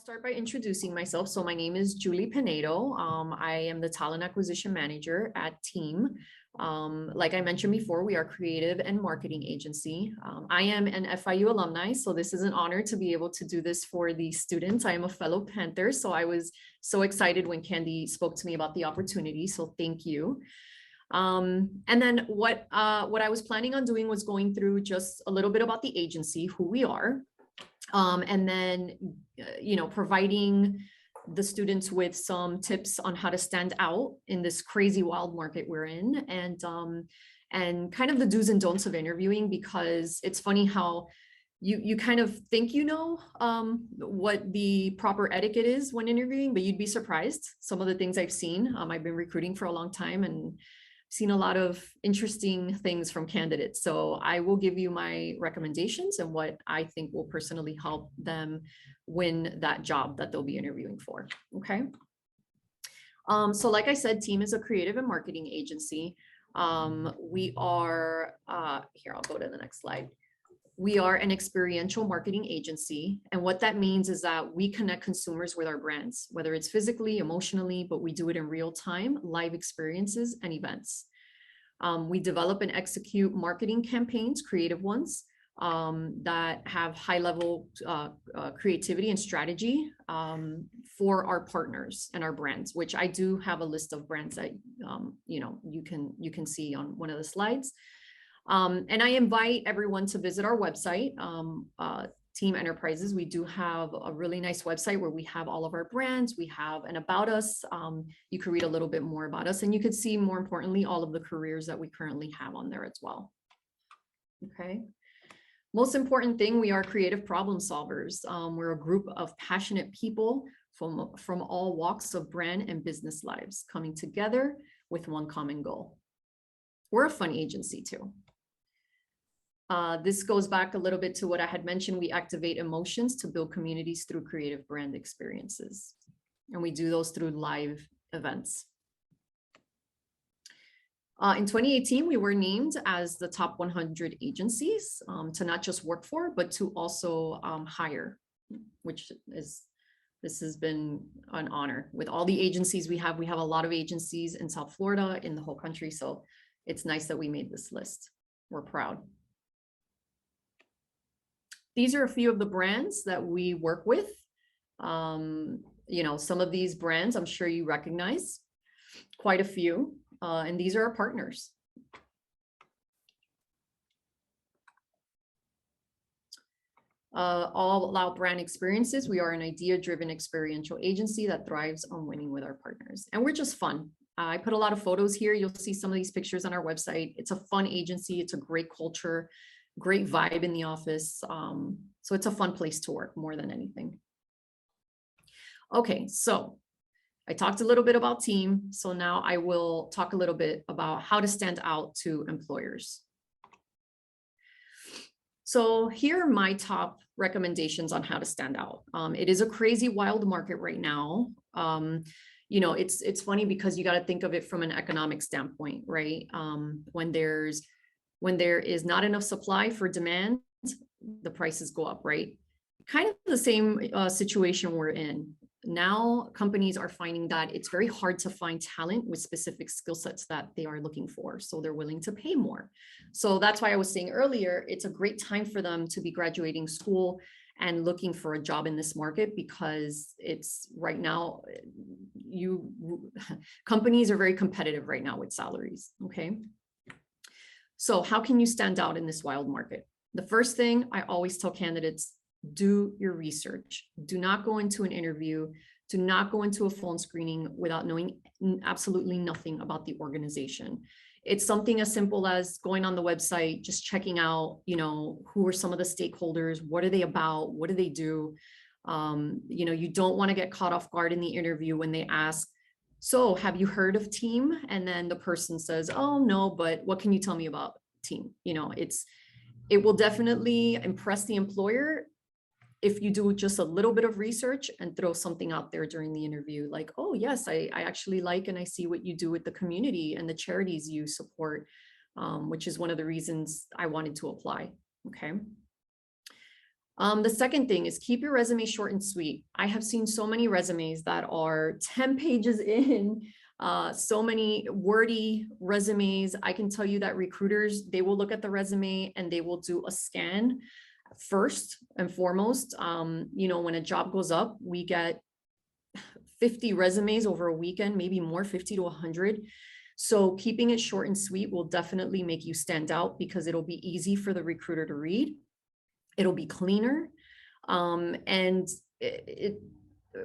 start by introducing myself. So my name is Julie Pinedo. I am the talent acquisition manager at Team. Like I mentioned before, we are a creative and marketing agency. I am an FIU alumni, so this is an honor to be able to do this for the students. I am a fellow Panther, so I was so excited when Candy spoke to me about the opportunity, so thank you. And then what I was planning on doing was going through just a little bit about the agency, who we are, and then, providing the students with some tips on how to stand out in this crazy wild market we're in, and kind of the do's and don'ts of interviewing, because it's funny how you kind of think what the proper etiquette is when interviewing, but you'd be surprised some of the things I've seen. I've been recruiting for a long time and seen a lot of interesting things from candidates. So I will give you my recommendations and what I think will personally help them win that job that they'll be interviewing for. Okay. So like I said, Team is a creative and marketing agency. We are, here, I'll go to the next slide. We are an experiential marketing agency. And what that means is that we connect consumers with our brands, whether it's physically, emotionally, but we do it in real time, live experiences and events. We develop and execute marketing campaigns, creative ones, that have high level creativity and strategy for our partners and our brands, which I do have a list of brands that, you can see on one of the slides. And I invite everyone to visit our website, Team Enterprises. We do have a really nice website where we have all of our brands. We have an about us. You can read a little bit more about us, and you can see, more importantly, all of the careers that we currently have on there as well. Okay. Most important thing, we are creative problem solvers. We're a group of passionate people from all walks of brand and business lives coming together with one common goal. We're a fun agency too. This goes back a little bit to what I had mentioned. We activate emotions to build communities through creative brand experiences. And we do those through live events. In 2018, we were named as the top 100 agencies to not just work for, but to also hire, this has been an honor. With all the agencies we have a lot of agencies in South Florida, in the whole country. So it's nice that we made this list. We're proud. These are a few of the brands that we work with. Some of these brands I'm sure you recognize, quite a few, and these are our partners. All Out Brand Experiences. We are an idea-driven experiential agency that thrives on winning with our partners, and we're just fun. I put a lot of photos here. You'll see some of these pictures on our website. It's a fun agency. It's a great culture, great vibe in the office. So it's a fun place to work more than anything. Okay, so I talked a little bit about Team. So now I will talk a little bit about how to stand out to employers. So here are my top recommendations on how to stand out. It is a crazy wild market right now. It's funny because you got to think of it from an economic standpoint, right? When there is not enough supply for demand, the prices go up, right? Kind of the same situation we're in. Now, companies are finding that it's very hard to find talent with specific skill sets that they are looking for. So they're willing to pay more. So that's why I was saying earlier, it's a great time for them to be graduating school and looking for a job in this market, because it's right now, companies are very competitive right now with salaries, okay? So how can you stand out in this wild market? The first thing I always tell candidates, do your research. Do not go into an interview. Do not go into a phone screening without knowing absolutely nothing about the organization. It's something as simple as going on the website, just checking out, who are some of the stakeholders? What are they about? What do they do? You don't want to get caught off guard in the interview when they ask, so have you heard of Team? And then the person says, oh no, but what can you tell me about Team? It will definitely impress the employer if you do just a little bit of research and throw something out there during the interview, like, oh yes, I actually like and I see what you do with the community and the charities you support, which is one of the reasons I wanted to apply. Okay. The second thing is keep your resume short and sweet. I have seen so many resumes that are 10 pages in, so many wordy resumes. I can tell you that recruiters, they will look at the resume and they will do a scan first and foremost. When a job goes up, we get 50 resumes over a weekend, maybe more, 50 to 100. So keeping it short and sweet will definitely make you stand out because it'll be easy for the recruiter to read. It'll be cleaner. And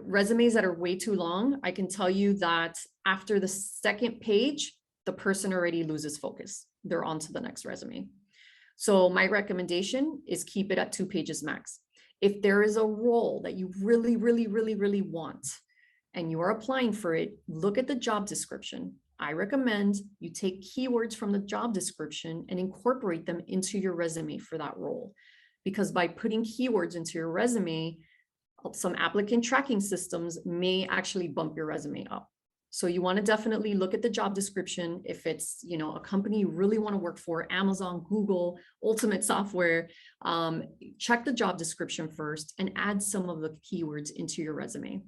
resumes that are way too long, I can tell you that after the second page, the person already loses focus. They're on to the next resume. So my recommendation is keep it at 2 pages max. If there is a role that you really, really, really, really want, and you are applying for it, look at the job description. I recommend you take keywords from the job description and incorporate them into your resume for that role. Because by putting keywords into your resume, some applicant tracking systems may actually bump your resume up. So you want to definitely look at the job description. If it's, a company you really want to work for, Amazon, Google, Ultimate Software, check the job description first and add some of the keywords into your resume.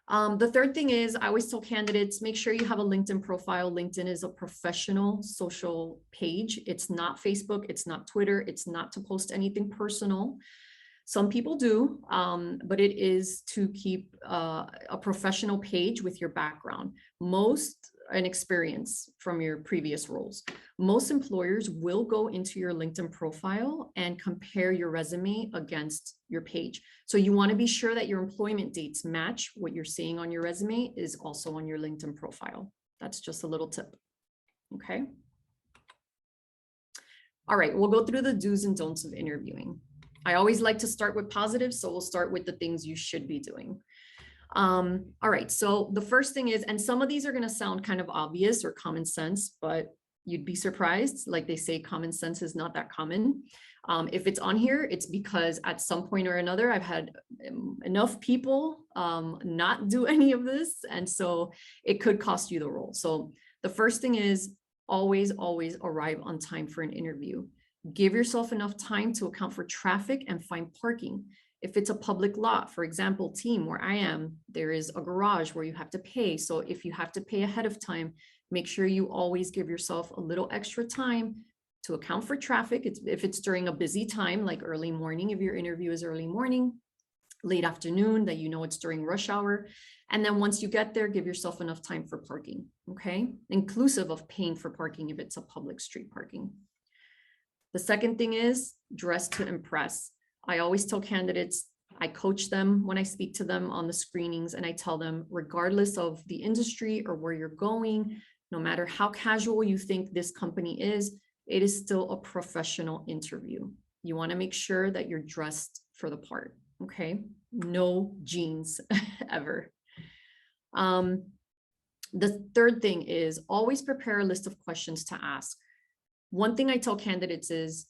The third thing is, I always tell candidates, make sure you have a LinkedIn profile. LinkedIn is a professional social page. It's not Facebook. It's not Twitter. It's not to post anything personal. Some people do, but it is to keep a professional page with your background. An experience from your previous roles. Most employers will go into your LinkedIn profile and compare your resume against your page. So you want to be sure that your employment dates match what you're seeing on your resume is also on your LinkedIn profile. That's just a little tip. Okay. All right, we'll go through the do's and don'ts of interviewing. I always like to start with positives, so we'll start with the things you should be doing. All right, so the first thing is, and some of these are going to sound kind of obvious or common sense, but you'd be surprised. Like they say, common sense is not that common. If it's on here, it's because at some point or another, I've had enough people not do any of this. And so it could cost you the role. So the first thing is always arrive on time for an interview. Give yourself enough time to account for traffic and find parking. If it's a public lot, for example, team where I am, there is a garage where you have to pay. So if you have to pay ahead of time, make sure you always give yourself a little extra time to account for traffic. If it's during a busy time, like early morning, if your interview is early morning, late afternoon, that it's during rush hour. And then once you get there, give yourself enough time for parking, okay? Inclusive of paying for parking if it's a public street parking. The second thing is dress to impress. I always tell candidates, I coach them when I speak to them on the screenings, and I tell them, regardless of the industry or where you're going, no matter how casual you think this company is, it is still a professional interview. You want to make sure that you're dressed for the part, okay? No jeans ever. The third thing is always prepare a list of questions to ask. One thing I tell candidates is,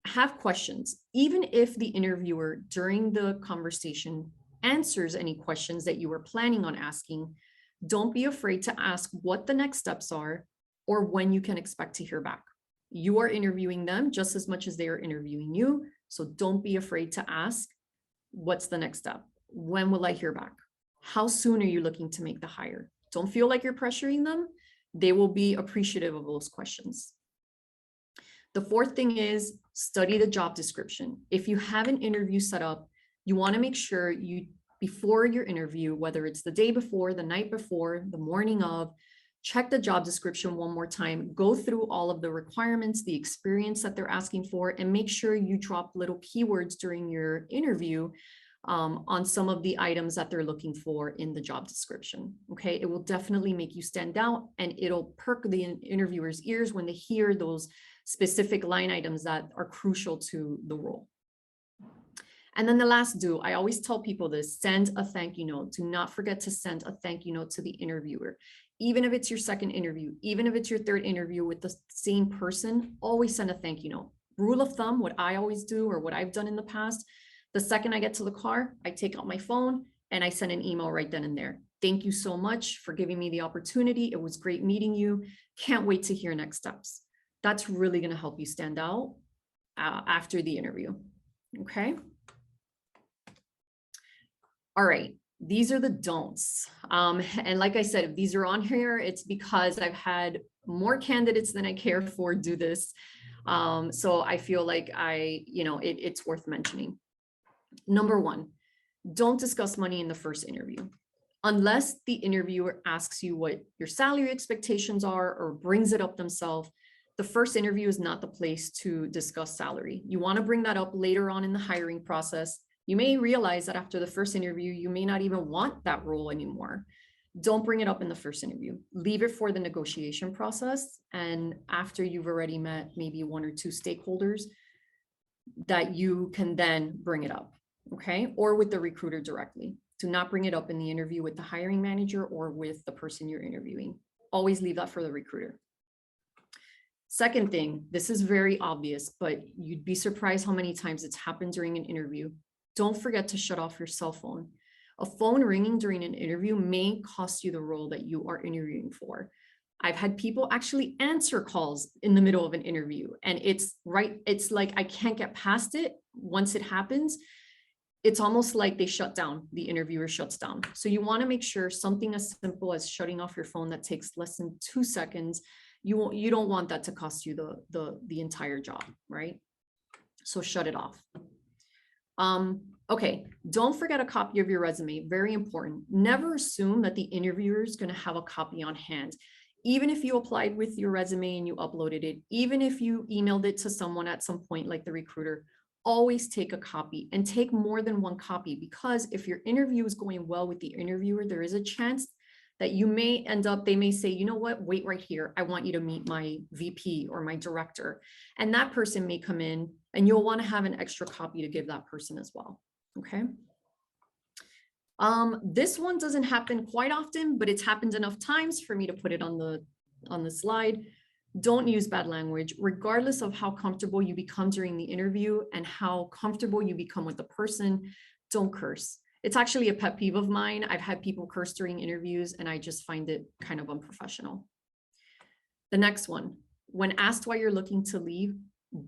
have questions, even if the interviewer during the conversation answers any questions that you were planning on asking. Don't be afraid to ask what the next steps are or when you can expect to hear back. You are interviewing them just as much as they are interviewing you. So don't be afraid to ask, what's the next step? When will I hear back? How soon are you looking to make the hire? Don't feel like you're pressuring them. They will be appreciative of those questions. The fourth thing is study the job description. If you have an interview set up, you want to make sure before your interview, whether it's the day before, the night before, the morning of, check the job description one more time, go through all of the requirements, the experience that they're asking for, and make sure you drop little keywords during your interview on some of the items that they're looking for in the job description. Okay, it will definitely make you stand out, and it'll perk the interviewer's ears when they hear those specific line items that are crucial to the role. And then the last do, I always tell people this, send a thank you note. Do not forget to send a thank you note to the interviewer. Even if it's your second interview, even if it's your third interview with the same person, always send a thank you note. Rule of thumb, what I always do or what I've done in the past, the second I get to the car, I take out my phone and I send an email right then and there. Thank you so much for giving me the opportunity. It was great meeting you. Can't wait to hear next steps. That's really going to help you stand out after the interview. Okay. All right. These are the don'ts. And like I said, if these are on here, it's because I've had more candidates than I care for do this. So I feel like it's worth mentioning. Number one, don't discuss money in the first interview. Unless the interviewer asks you what your salary expectations are or brings it up themselves, the first interview is not the place to discuss salary. You want to bring that up later on in the hiring process. You may realize that after the first interview, you may not even want that role anymore. Don't bring it up in the first interview. Leave it for the negotiation process. And after you've already met maybe one or two stakeholders, that you can then bring it up, okay? Or with the recruiter directly. Do not bring it up in the interview with the hiring manager or with the person you're interviewing. Always leave that for the recruiter. Second thing, this is very obvious, but you'd be surprised how many times it's happened during an interview. Don't forget to shut off your cell phone. A phone ringing during an interview may cost you the role that you are interviewing for. I've had people actually answer calls in the middle of an interview, and it's like I can't get past it. Once it happens, it's almost like they shut down, the interviewer shuts down. So you want to make sure something as simple as shutting off your phone that takes less than 2 seconds, you don't want that to cost you the entire job, right? So shut it off. Okay, don't forget a copy of your resume. Very important. Never assume that the interviewer is going to have a copy on hand. Even if you applied with your resume and you uploaded it, even if you emailed it to someone at some point, like the recruiter, always take a copy and take more than one copy, because if your interview is going well with the interviewer, there is a chance that you may end up, they may say, you know what, wait right here. I want you to meet my VP or my director. And that person may come in and you'll want to have an extra copy to give that person as well. Okay. This one doesn't happen quite often, but it's happened enough times for me to put it on the slide. Don't use bad language, regardless of how comfortable you become during the interview and how comfortable you become with the person. Don't curse. It's actually a pet peeve of mine. I've had people curse during interviews and I just find it kind of unprofessional. The next one, when asked why you're looking to leave,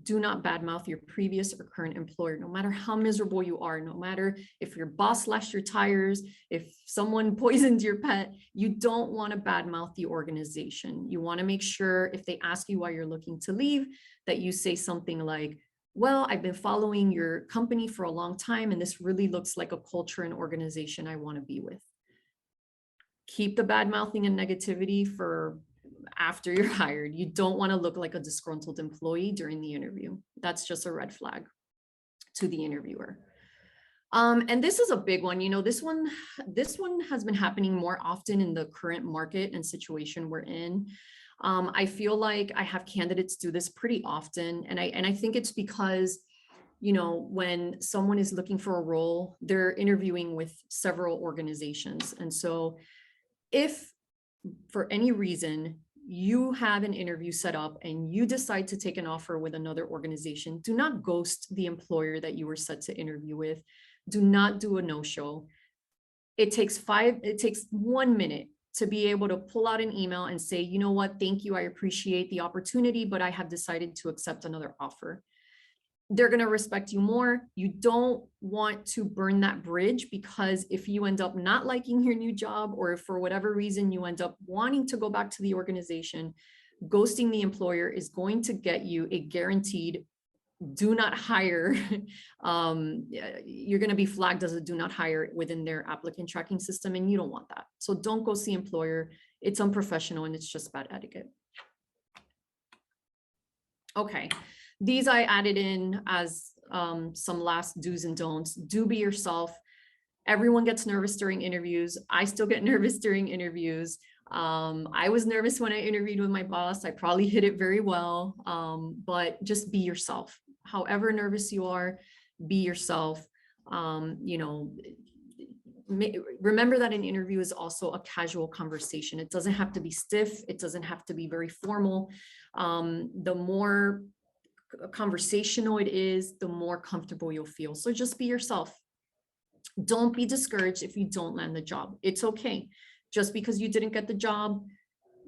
do not badmouth your previous or current employer, no matter how miserable you are, no matter if your boss slashed your tires, if someone poisoned your pet, you don't want to badmouth the organization. You want to make sure if they ask you why you're looking to leave, that you say something like, well, I've been following your company for a long time, and this really looks like a culture and organization I want to be with. Keep the badmouthing and negativity for after you're hired. You don't want to look like a disgruntled employee during the interview. That's just a red flag to the interviewer. And this is a big one. You know, this one has been happening more often in the current market and situation we're in. I feel like I have candidates do this pretty often. And I think it's because, you know, when someone is looking for a role, they're interviewing with several organizations. And so if for any reason you have an interview set up and you decide to take an offer with another organization, do not ghost the employer that you were set to interview with. Do not do a no-show. It takes 1 minute to be able to pull out an email and say, you know what, thank you, I appreciate the opportunity, but I have decided to accept another offer. They're going to respect you more. You don't want to burn that bridge, because if you end up not liking your new job, or if for whatever reason you end up wanting to go back to the organization, ghosting the employer is going to get you a guaranteed do not hire. You're going to be flagged as a do not hire within their applicant tracking system, and you don't want that. So don't ghost the employer. It's unprofessional and it's just bad etiquette. Okay. These I added in as some last do's and don'ts. Do be yourself. Everyone gets nervous during interviews. I still get nervous during interviews. I was nervous when I interviewed with my boss. I probably hit it very well, but just be yourself. However nervous you are, be yourself. You know, remember that an interview is also a casual conversation. It doesn't have to be stiff. It doesn't have to be very formal. The more conversational it is, the more comfortable you'll feel. So just be yourself. Don't be discouraged if you don't land the job. It's okay. Just because you didn't get the job,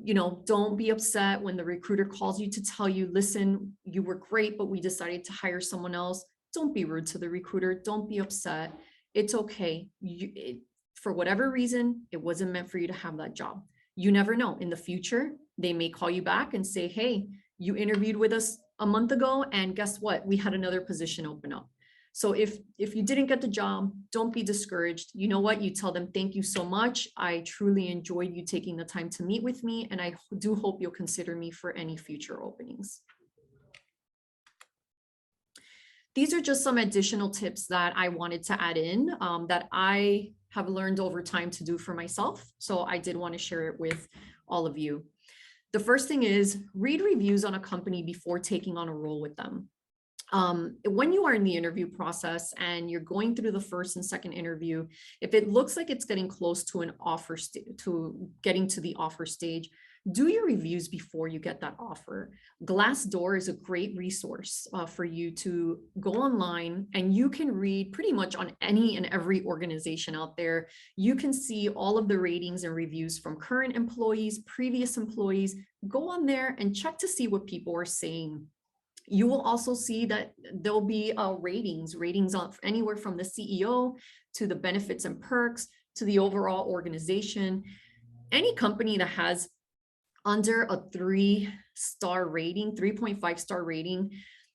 you know, don't be upset when the recruiter calls you to tell you, listen, you were great, but we decided to hire someone else. don't be rude to the recruiter. Don't be upset. It's okay. For whatever reason, it wasn't meant for you to have that job. You never know. In the future, they may call you back and say, hey, you interviewed with us a month ago, and guess what? We had another position open up. So if you didn't get the job, don't be discouraged. You know what? You tell them, thank you so much. I truly enjoyed you taking the time to meet with me, and I do hope you'll consider me for any future openings. These are just some additional tips that I wanted to add in that I have learned over time to do for myself. So I did want to share it with all of you. The first thing is read reviews on a company before taking on a role with them. When you are in the interview process and you're going through the first and second interview, if it looks like it's getting close to an offer to getting to the offer stage, do your reviews before you get that offer. Glassdoor is a great resource for you to go online, and you can read pretty much on any and every organization out there. You can see all of the ratings and reviews from current employees, previous employees. Go on there and check to see what people are saying. You will also see that there'll be ratings on anywhere from the CEO to the benefits and perks to the overall organization. Any company that has under a 3-star rating, 3.5-star rating,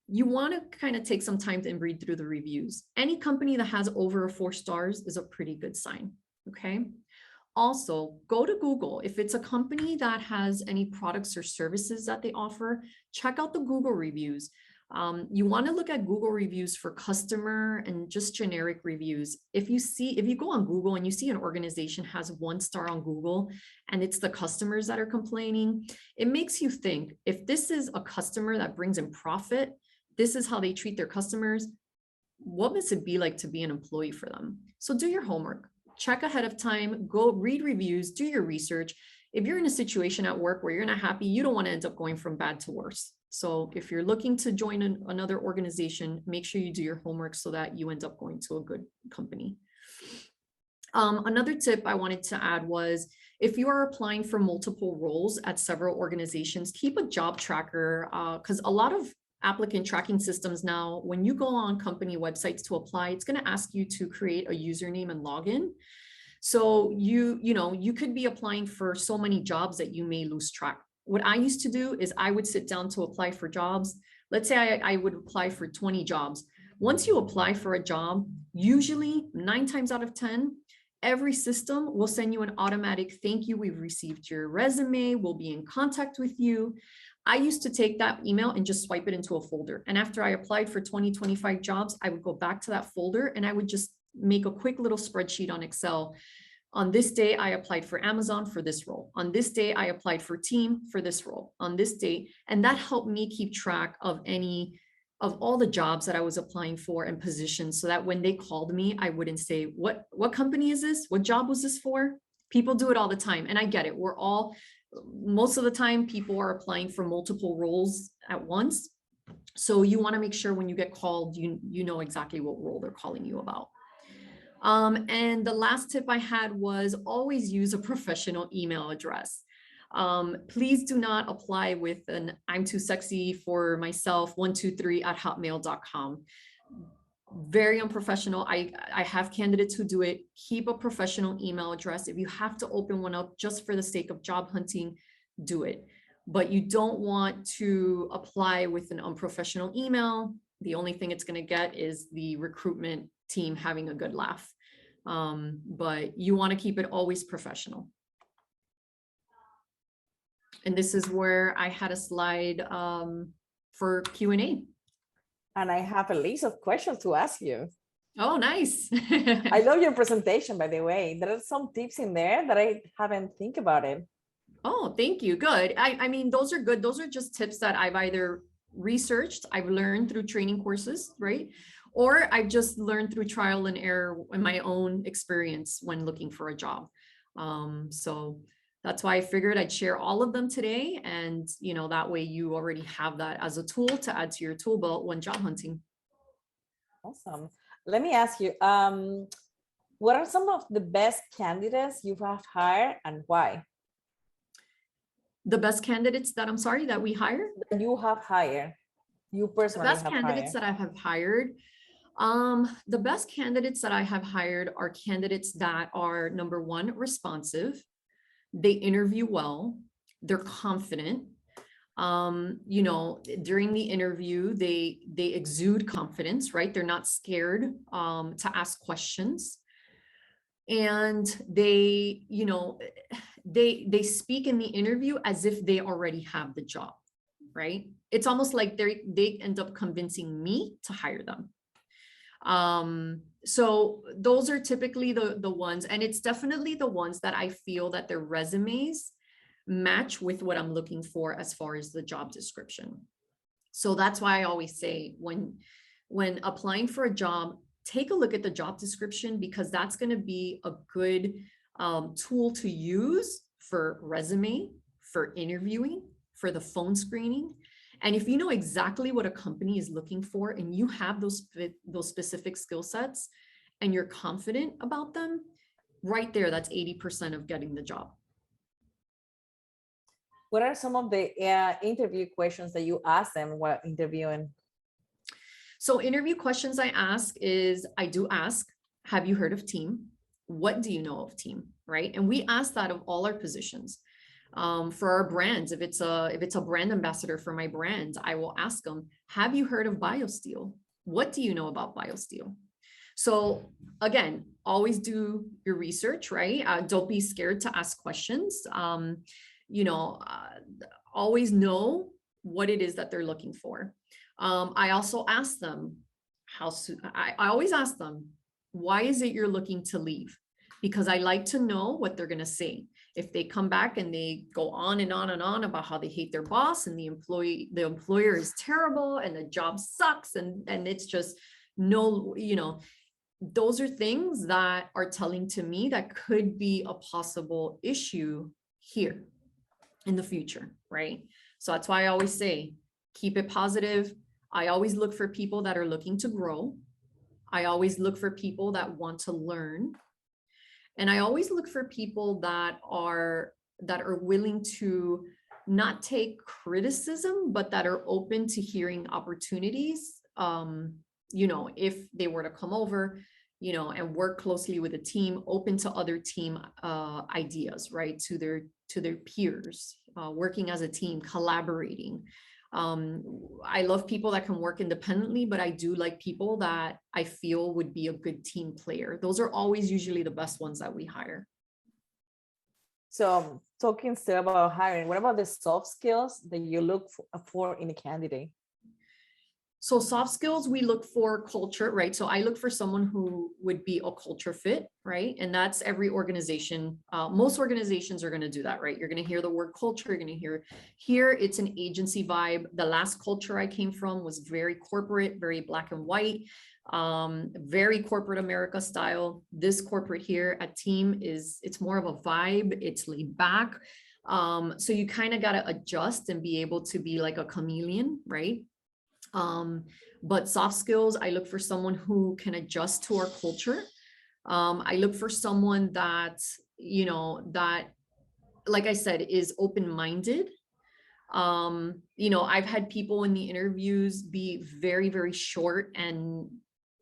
you want to kind of take some time and read through the reviews. Any company that has over 4 stars is a pretty good sign, okay? Also, go to Google. If it's a company that has any products or services that they offer, check out the Google reviews. You want to look at Google reviews for customer and just generic reviews. If you go on Google and you see an organization has 1 star on Google and it's the customers that are complaining, it makes you think, if this is a customer that brings in profit, this is how they treat their customers, what must it be like to be an employee for them? So do your homework. Check ahead of time, go read reviews, do your research. If you're in a situation at work where you're not happy, you don't want to end up going from bad to worse. So if you're looking to join another organization, make sure you do your homework so that you end up going to a good company. Another tip I wanted to add was, if you are applying for multiple roles at several organizations, keep a job tracker, because a lot of applicant tracking systems now, when you go on company websites to apply, it's going to ask you to create a username and login. So you could be applying for so many jobs that you may lose track. What I used to do is I would sit down to apply for jobs. Let's say I would apply for 20 jobs. Once you apply for a job, usually 9 times out of 10, every system will send you an automatic thank you. We've received your resume. We'll be in contact with you. I used to take that email and just swipe it into a folder. And after I applied for 20, 25 jobs, I would go back to that folder and I would just make a quick little spreadsheet on Excel. On this day, I applied for Amazon for this role. On this day, I applied for Team for this role. On this date, and that helped me keep track of all the jobs that I was applying for and positions, so that when they called me, I wouldn't say, what company is this? What job was this for? People do it all the time. And I get it. Most of the time, people are applying for multiple roles at once. So you want to make sure when you get called, you know exactly what role they're calling you about. And the last tip I had was always use a professional email address. Please do not apply with an I'm too sexy for myself 123@hotmail.com. Very unprofessional. I have candidates who do it. Keep a professional email address. If you have to open one up just for the sake of job hunting, do it. But you don't want to apply with an unprofessional email. The only thing it's going to get is the recruitment team having a good laugh. But you want to keep it always professional. And this is where I had a slide for Q&A. And I have a list of questions to ask you. Oh, nice. I love your presentation, by the way. There are some tips in there that I haven't think about it. Oh, thank you. Good. I mean, those are good. Those are just tips that I've either researched, I've learned through training courses, right? Or I've just learned through trial and error in my own experience when looking for a job. So that's why I figured I'd share all of them today. And, that way you already have that as a tool to add to your tool belt when job hunting. Awesome. Let me ask you, what are some of the best candidates you have hired and why? The best candidates that we hire? You have hired, you personally the best candidates that I have hired. The best candidates that I have hired are candidates that are, number one, responsive. They interview well. They're confident. During the interview, they exude confidence, right? They're not scared to ask questions. And they speak in the interview as if they already have the job, right? It's almost like they end up convincing me to hire them. So those are typically the ones, and it's definitely the ones that I feel that their resumes match with what I'm looking for as far as the job description. So that's why I always say when applying for a job, take a look at the job description, because that's going to be a good tool to use for resume, for interviewing, for the phone screening. And if you know exactly what a company is looking for and you have those specific skill sets and you're confident about them, right there, that's 80% of getting the job. What are some of the interview questions that you ask them while interviewing? So interview questions I do ask, have you heard of team? What do you know of team, right? And we ask that of all our positions. For our brands, if it's a brand ambassador for my brand, I will ask them, have you heard of BioSteel? What do you know about BioSteel? So again, always do your research, right? Don't be scared to ask questions. Always know what it is that they're looking for. I also ask them I always ask them, why is it you're looking to leave? Because I like to know what they're going to say. If they come back and they go on and on and on about how they hate their boss and the employer is terrible and the job sucks and it's just no, those are things that are telling to me that could be a possible issue here in the future, right? So that's why I always say, keep it positive. I always look for people that are looking to grow. I always look for people that want to learn. And I always look for people that are willing to not take criticism, but that are open to hearing opportunities. If they were to come over, and work closely with a team, open to other team ideas, right? To their peers, working as a team, collaborating. I love people that can work independently, but I do like people that I feel would be a good team player. Those are always usually the best ones that we hire. So talking still about hiring, what about the soft skills that you look for in a candidate? So soft skills, we look for culture, right? So I look for someone who would be a culture fit, right? And that's every organization. Most organizations are going to do that, right? You're going to hear the word culture. You're going to hear here, it's an agency vibe. The last culture I came from was very corporate, very black and white, very corporate America style. This corporate here at Team it's more of a vibe. It's laid back. So you kind of got to adjust and be able to be like a chameleon, right? But soft skills, I look for someone who can adjust to our culture. I look for someone that, like I said, is open-minded. I've had people in the interviews be very, very short and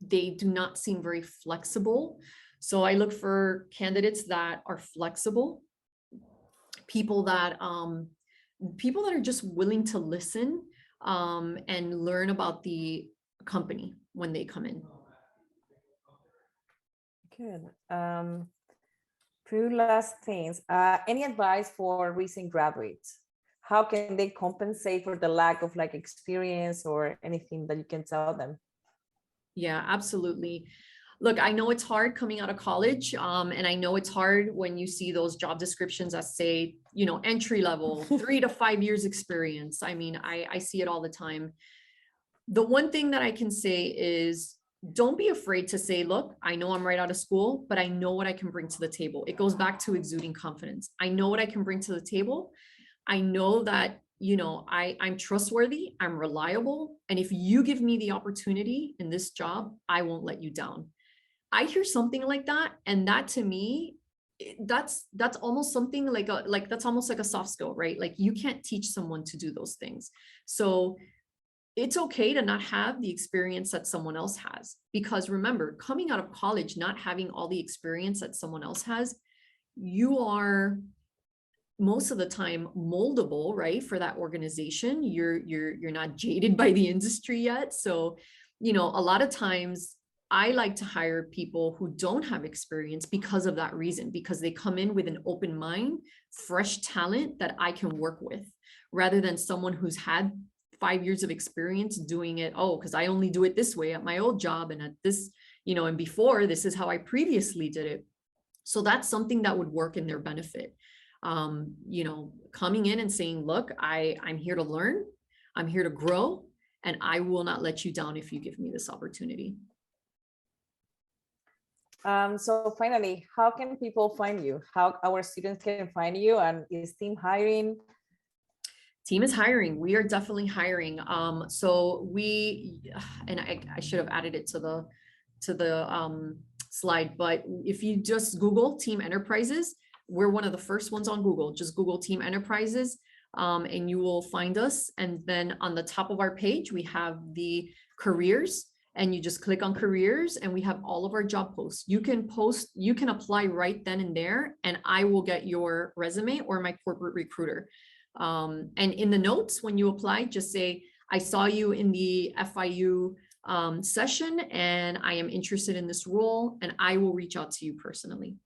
they do not seem very flexible. So I look for candidates that are flexible, people that are just willing to listen and learn about the company when they come in. Good. Few last things. Any advice for recent graduates? How can they compensate for the lack of experience or anything that you can tell them? Yeah, absolutely. Look, I know it's hard coming out of college, and I know it's hard when you see those job descriptions that say, entry level, 3 to 5 years experience. I mean, I see it all the time. The one thing that I can say is, don't be afraid to say, look, I know I'm right out of school, but I know what I can bring to the table. It goes back to exuding confidence. I know what I can bring to the table. I know that, I'm trustworthy, I'm reliable. And if you give me the opportunity in this job, I won't let you down. I hear something like that. And that to me, that's almost something that's almost like a soft skill, right? Like you can't teach someone to do those things. So it's okay to not have the experience that someone else has, because remember, coming out of college, not having all the experience that someone else has, you are most of the time moldable, right, for that organization. You're not jaded by the industry yet. So, a lot of times I like to hire people who don't have experience because of that reason, because they come in with an open mind, fresh talent that I can work with, rather than someone who's had 5 years of experience doing it. Oh, because I only do it this way at my old job, and at this, and before, this is how I previously did it. So that's something that would work in their benefit. Coming in and saying, look, I'm here to learn, I'm here to grow, and I will not let you down if you give me this opportunity. So finally, how can people find you? How our students can find you? And is team hiring? Team is hiring. We are definitely hiring. So I should have added it to the slide, but if you just Google Team Enterprises, we're one of the first ones on Google. Just Google Team Enterprises, and you will find us. And then on the top of our page, we have the careers, and you just click on careers, and we have all of our job posts. You can apply right then and there, and I will get your resume or my corporate recruiter. And in the notes, when you apply, just say, I saw you in the FIU session, and I am interested in this role, and I will reach out to you personally.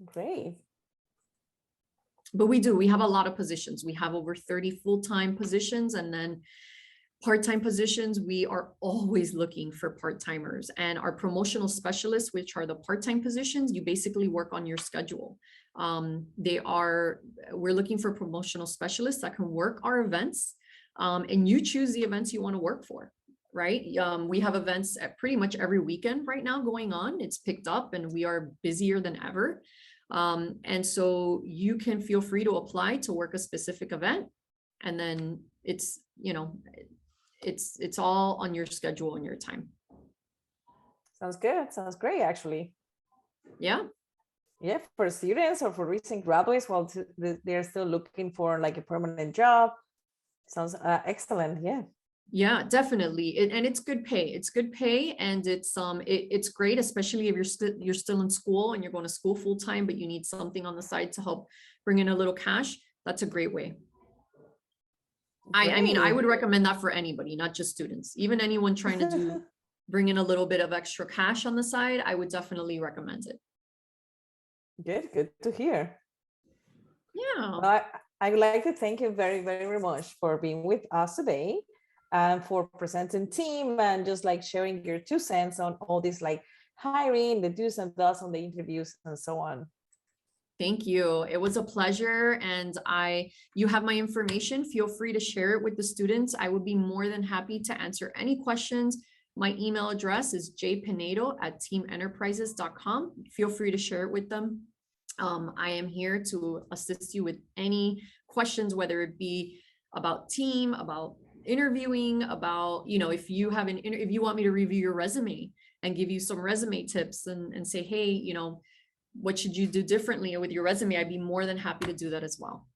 Great. But we have a lot of positions. We have over 30 full-time positions, and then part-time positions. We are always looking for part-timers, and our promotional specialists, which are the part-time positions, you basically work on your schedule. We're looking for promotional specialists that can work our events, and you choose the events you want to work for, right? We have events at pretty much every weekend right now going on. It's picked up, and we are busier than ever. And so you can feel free to apply to work a specific event, and then it's all on your schedule and your time. Sounds good. Sounds great, actually. Yeah. Yeah, for students or for recent graduates, while they're still looking for like a permanent job. Sounds excellent. Yeah. Yeah, definitely. And it's good pay. It's good pay, and it's great, especially if you're still in school and you're going to school full time, but you need something on the side to help bring in a little cash. That's a great way. I mean, I would recommend that for anybody, not just students. Even anyone trying to bring in a little bit of extra cash on the side, I would definitely recommend it. Good to hear. Yeah. Well, I would like to thank you very, very much for being with us today, and for presenting team, and just like sharing your 2 cents on all this, like hiring, the do's and don'ts on the interviews and so on. Thank you. It was a pleasure. And you have my information. Feel free to share it with the students. I would be more than happy to answer any questions. My email address is jpinedo@teamenterprises.com. Feel free to share it with them. I am here to assist you with any questions, whether it be about team, about interviewing, about, if you want me to review your resume and give you some resume tips and say, hey, what should you do differently with your resume? I'd be more than happy to do that as well.